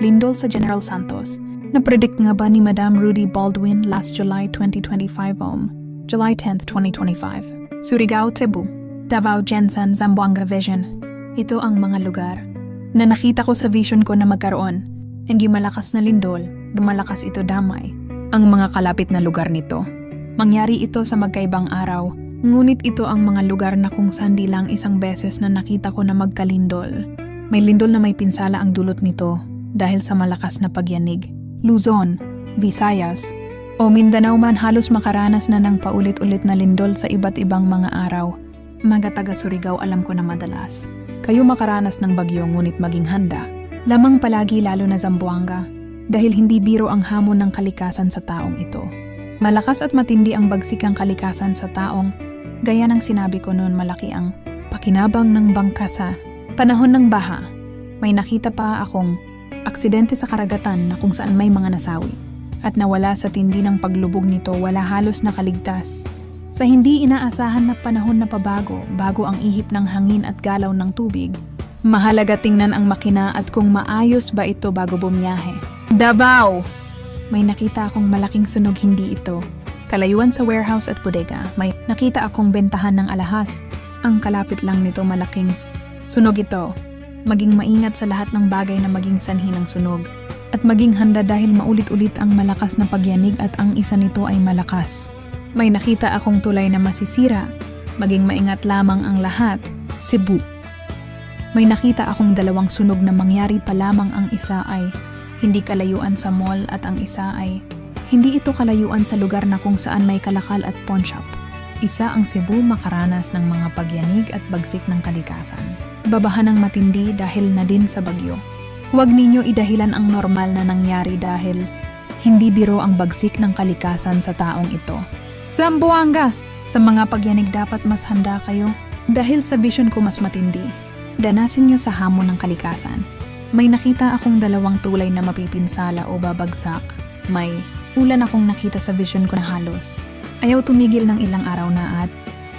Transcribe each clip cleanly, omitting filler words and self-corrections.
lindol sa General Santos. Napredict nga ba ni Madam Rudy Baldwin last July 2025 July 10th, 2025. Surigao, Cebu, Davao, Jensen, Zamboanga Vision. Ito ang mga lugar na nakita ko sa vision ko na magkaroon. Hindi malakas na lindol, lumalakas ito damay. Ang mga kalapit na lugar nito. Mangyari ito sa magkaibang araw, ngunit ito ang mga lugar na kung saan di lang isang beses na nakita ko na magkalindol. May lindol na may pinsala ang dulot nito dahil sa malakas na pagyanig. Luzon, Visayas, o Mindanao man halos makaranas na ng paulit-ulit na lindol sa iba't ibang mga araw. Mga taga Surigao alam ko na madalas. Kayo makaranas ng bagyo ngunit maging handa. Lamang palagi lalo na Zamboanga dahil hindi biro ang hamon ng kalikasan sa taong ito. Malakas at matindi ang bagsikang kalikasan sa taong, gaya ng sinabi ko noon malaki ang pakinabang ng bangka sa panahon ng baha. May nakita pa akong aksidente sa karagatan na kung saan may mga nasawi. At nawala sa tindi ng paglubog nito wala halos nakaligtas. Sa hindi inaasahan na panahon na pabago bago ang ihip ng hangin at galaw ng tubig, mahalaga tingnan ang makina at kung maayos ba ito bago bumiyahe. Davao! May nakita akong malaking sunog, hindi ito. Kalayuan sa warehouse at bodega, may nakita akong bentahan ng alahas. Ang kalapit lang nito malaking sunog ito. Maging maingat sa lahat ng bagay na maging sanhi ng sunog. At maging handa dahil maulit-ulit ang malakas na pagyanig at ang isa nito ay malakas. May nakita akong tulay na masisira. Maging maingat lamang ang lahat. Cebu. May nakita akong dalawang sunog na mangyari pa lamang, ang isa ay hindi kalayuan sa mall at ang isa ay hindi ito kalayuan sa lugar na kung saan may kalakal at pawn shop. Isa ang Cebu makaranas ng mga pagyanig at bagsik ng kalikasan. Babahan ng matindi dahil na din sa bagyo. Huwag ninyo idahilan ang normal na nangyari dahil hindi biro ang bagsik ng kalikasan sa taong ito. Zamboanga! Sa mga pagyanig dapat mas handa kayo dahil sa vision ko mas matindi. Danasin nyo sa hamon ng kalikasan. May nakita akong dalawang tulay na mapipinsala o babagsak. May ulan akong nakita sa vision ko na halos ayaw tumigil ng ilang araw na at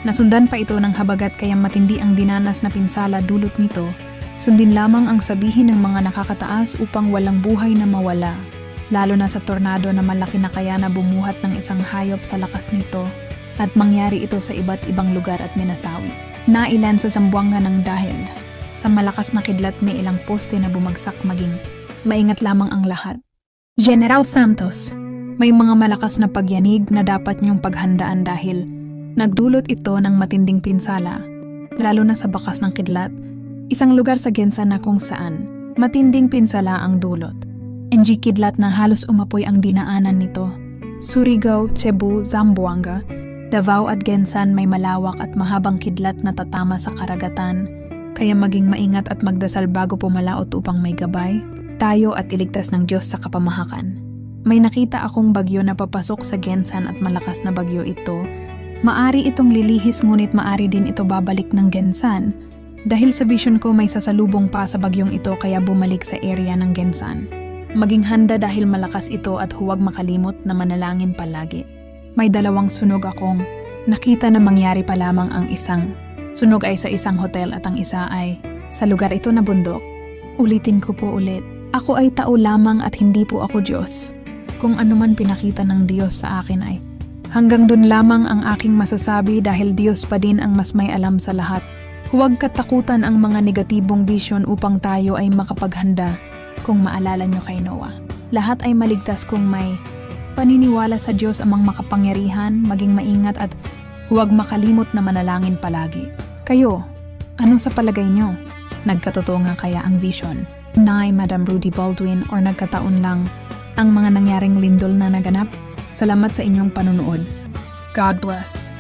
nasundan pa ito ng habagat kaya matindi ang dinanas na pinsala dulot nito. Sundin lamang ang sabihin ng mga nakakataas upang walang buhay na mawala. Lalo na sa tornado na malaki na kaya na bumuhat ng isang hayop sa lakas nito at mangyari ito sa iba't ibang lugar at minasawi. Nailan sa Zamboanga ng dahil sa malakas na kidlat may ilang poste na bumagsak, maging maingat lamang ang lahat. General Santos, may mga malakas na pagyanig na dapat niyong paghandaan dahil nagdulot ito ng matinding pinsala, lalo na sa bakas ng kidlat, isang lugar sa Gensan na kung saan matinding pinsala ang dulot. NG kidlat na halos umapoy ang dinaanan nito. Surigao, Cebu, Zamboanga, Davao at Gensan may malawak at mahabang kidlat na tatama sa karagatan, kaya maging maingat at magdasal bago pumalaot upang may gabay tayo at iligtas ng Diyos sa kapamahakan. May nakita akong bagyo na papasok sa Gensan at malakas na bagyo ito. Maari itong lilihis ngunit maari din ito babalik ng Gensan. Dahil sa vision ko may sasalubong pa sa bagyong ito kaya bumalik sa area ng Gensan. Maging handa dahil malakas ito at huwag makalimot na manalangin palagi. May dalawang sunog akong nakita na mangyari pa lamang, ang isang sunog ay sa isang hotel at ang isa ay sa lugar ito na bundok. Ulitin ko po ulit, ako ay tao lamang at hindi po ako Diyos. Kung anuman pinakita ng Diyos sa akin ay hanggang dun lamang ang aking masasabi dahil Diyos pa din ang mas may alam sa lahat. Huwag katakutan ang mga negatibong vision upang tayo ay makapaghanda. Kung maalala nyo kay Noah, lahat ay maligtas kung may paniniwala sa Diyos amang makapangyarihan, maging maingat at huwag makalimot na manalangin palagi. Kayo, ano sa palagay nyo? Nagkatotoo nga kaya ang vision ni Madam Rudy Baldwin or nagkataon lang ang mga nangyaring lindol na naganap? Salamat sa inyong panunood. God bless.